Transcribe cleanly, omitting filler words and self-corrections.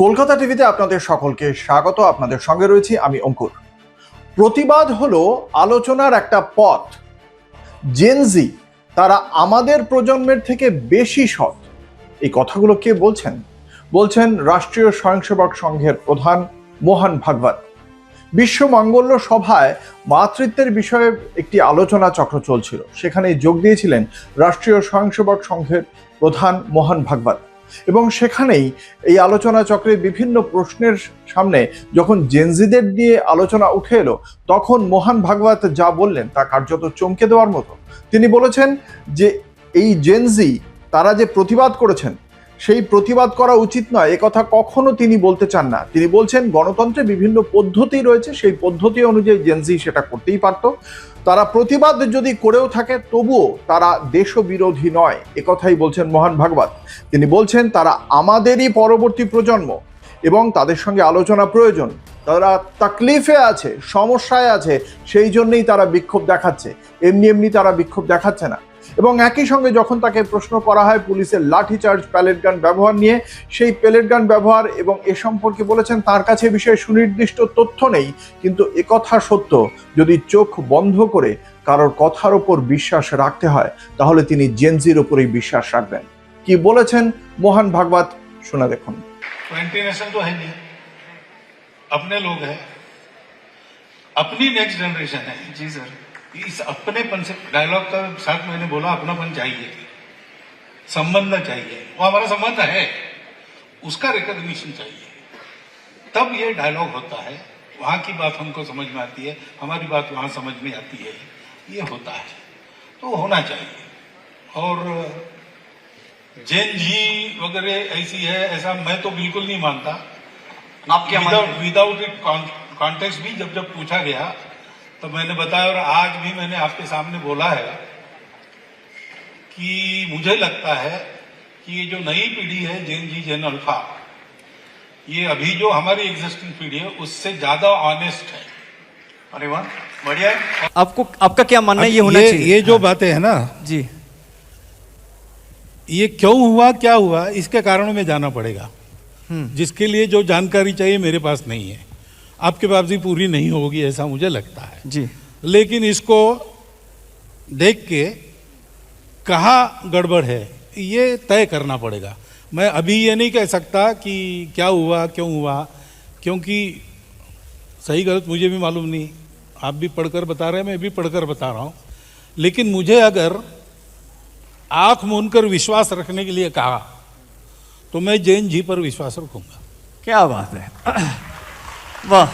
কলকাতা টিভিতে আপনাদের সকলকে স্বাগত। আপনাদের সঙ্গে রয়েছি আমি অঙ্কুর। প্রতিবাদ হলো আলোচনার একটা পথ। জেনজি তারা আমাদের প্রজন্মের থেকে বেশি সৎ, এই কথাগুলো কে বলছেন? বলছেন রাষ্ট্রীয় স্বয়ংসেবক সংঘের প্রধান মোহন ভাগবত। বিশ্ব মঙ্গল সভায় মাতৃত্বের বিষয়ে একটি আলোচনা চক্র চলছিল, সেখানে যোগ দিয়েছিলেন রাষ্ট্রীয় স্বয়ংসেবক সংঘের প্রধান মোহন ভাগবত। এবং সেখানেই এই আলোচনা চক্রে বিভিন্ন প্রশ্নের সামনে যখন জেনজিদের নিয়ে আলোচনা উঠে এলো, তখন মোহন ভাগবত যা বললেন তা কার্যত চমকে দেওয়ার মতো। তিনি বলেছেন যে এই জেনজি তারা যে প্রতিবাদ করেছেন সেই প্রতিবাদ করা উচিত নয়, একথা কখনো তিনি বলতে চান না। তিনি বলছেন গণতন্ত্রে বিভিন্ন পদ্ধতি রয়েছে, সেই পদ্ধতি অনুযায়ী জেনজি সেটা করতেই পারত। তারা প্রতিবাদ যদি করেও থাকে তবুও তারা দেশবিরোধী নয়, একথাই বলছেন মোহন ভাগবত। তিনি বলছেন তারা আমাদেরই পরবর্তী প্রজন্ম এবং তাদের সঙ্গে আলোচনা প্রয়োজন। তারা তাকলিফে আছে, সমস্যায় আছে, সেই জন্যই তারা বিক্ষোভ দেখাচ্ছে, এমনি এমনি তারা বিক্ষোভ দেখাচ্ছে না। এবং একই সঙ্গে যখন তাকে প্রশ্ন করা হয় পুলিশের লাঠিচার্জ, প্যালেট গান ব্যবহার নিয়ে, সেই প্যালেট গান ব্যবহার এবং এ সম্পর্কে বলেছেন তার কাছে বিষয়ে সুনির্দিষ্ট তথ্য নেই, কিন্তু একথা সত্য, যদি চোখ বন্ধ করে কারোর কথার ওপর বিশ্বাস রাখতে হয় তাহলে তিনি জেনজির ওপরেই বিশ্বাস রাখবেন। কি বলেছেন মোহন ভাগবত, শোনা দেখুন। इंटीग्रेशन तो है नहीं, अपने लोग हैं, अपनी नेक्स्ट जनरेशन है। जी सर, इस अपनेपन से डायलॉग का साथ मैंने बोला अपनापन चाहिए, संबंध चाहिए, वो हमारा संबंध है, उसका रिकॉग्निशन चाहिए, तब ये डायलॉग होता है। वहां की बात हमको समझ में आती है, हमारी बात वहां समझ में आती है, ये होता है, तो होना चाहिए। और जैन जी वगैरह ऐसी है, ऐसा मैं तो बिल्कुल नहीं मानता। आप क्या मानते हैं? विदाउट इट कॉन्टेक्स्ट भी जब जब पूछा गया तो मैंने बताया, और आज भी मैंने आपके सामने बोला है कि मुझे लगता है कि ये जो नई पीढ़ी है जेन जी, जेन अल्फा, ये अभी जो हमारी एग्जिस्टिंग पीढ़ी है उससे ज्यादा ऑनेस्ट है। अरे वाह, बढ़िया है। आपका क्या मानना है? ये होना चाहिए। ये जो बातें है ना जी, ये क्यों हुआ, क्या हुआ, इसके कारणों में जाना पड़ेगा, जिसके लिए जो जानकारी चाहिए मेरे पास नहीं है। आपके पास भी पूरी नहीं होगी ऐसा मुझे लगता है जी। लेकिन इसको देख के कहाँ गड़बड़ है ये तय करना पड़ेगा। मैं अभी ये नहीं कह सकता कि क्या हुआ, क्यों हुआ, क्योंकि सही गलत मुझे भी मालूम नहीं। आप भी पढ़कर बता रहे हैं, मैं भी पढ़कर बता रहा हूँ। लेकिन मुझे अगर आंख मूंदकर विश्वास रखने के लिए कहा तो मैं जैन जी पर विश्वास रखूंगा। क्या बात है, वाह।